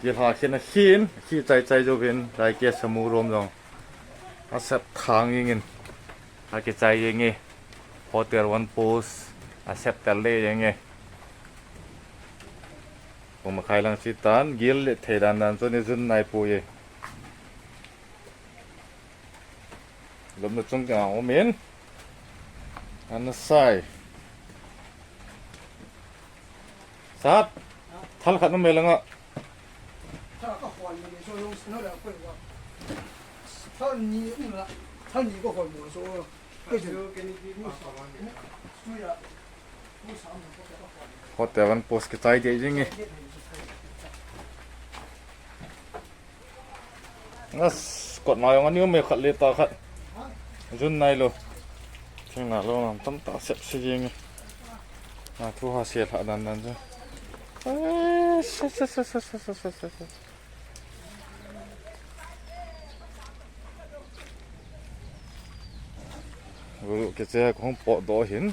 Giel ha khen a khi chai jo bin rai ke samu rom jong a sep thang ingin ha ke chai yenge hotel one post a sep tel le yengeผมมาขายลังสิตานGiel le thei dan dan so ni zun nai pu yeลมจงกะโอเมนอันนั้นใส่สัตว์ทันขัดน้ำเมลังอ่ะ他个换的说用那点贵我，他你那个他你个换我说，这就给你对呀，不长的不给他换。 พอแต่วันโพสกระจายเยอะจริงไงงั้นกดหน่อยวันนี้ไม่ขัดเลยต่อขัดจุนในโลถึงหน้าโลน้ำตั้มตาเสียบเสียงไงทุกหาเสียหาดันดันจ้ะรู้แกจะของปอดอเห็น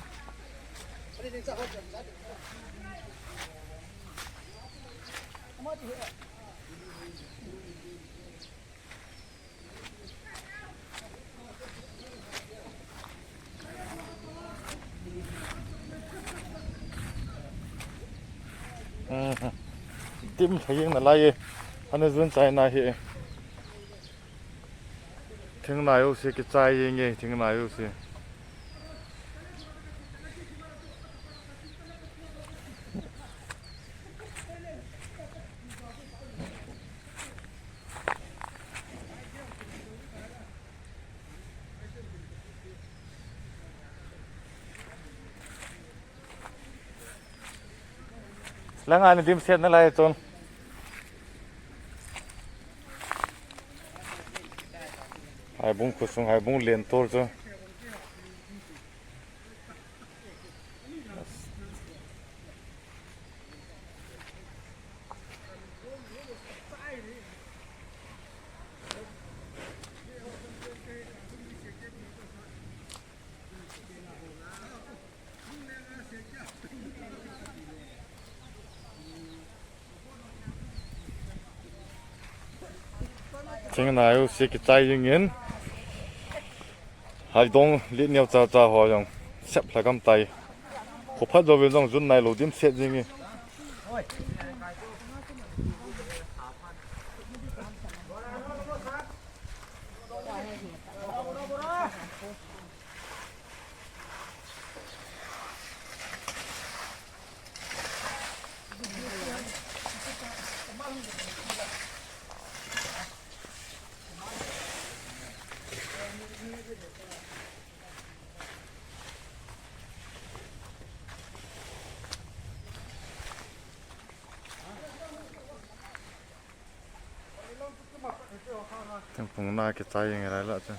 ติมขยิงอะไรอันนี้ส่วนใจนายเหถึงนายอุสิกิจใจยังไงถึงนายอุสิแล้วงานดิมเสร็จนั่นอะไรจนไอ้บุ้งขุดส่งไอ้บุ้งเลียนตัวจนถึงนายอุสิกิจใจยังเงี้ยหายดงลิ้นเหนียวจ้าหอยงเสียบหลักกำไตขบพัดเราเป็นต้องจุนนายโหลดิมเสร็จยังไงถึงผมน่าเก็บใจยังไงแล้วจ้ะ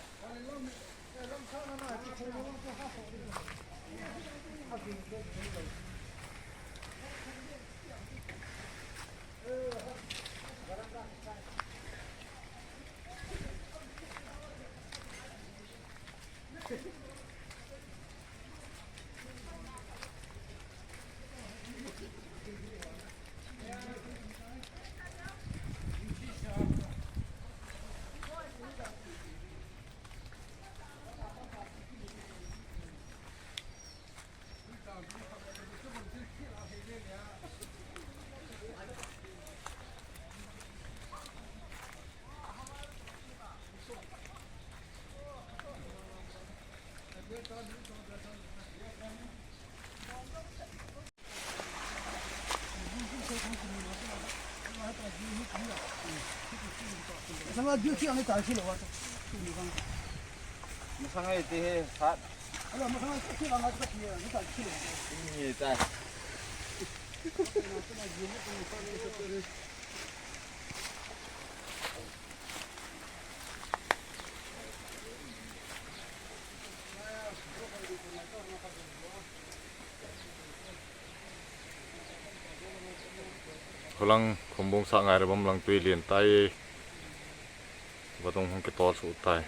什么就这样的感觉了，我操！没上来这些啥？哎呀，没看到这两个这个皮，你咋去了？你在？กำลังผมบงสะงายระบำลังตุยเลียนไตว่าต้องห้องกระต่อสูตาย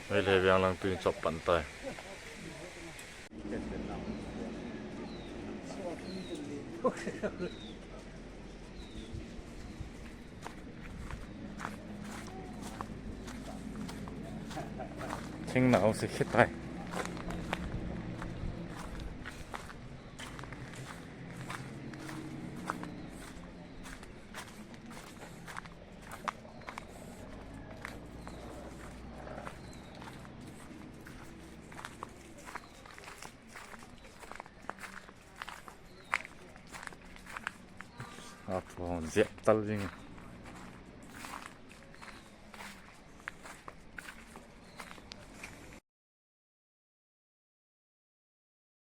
ไม่เลยยังลังตุยจับปั่นตาย Heng nào sẽ khét tay. À, thằng dẹp tao đi.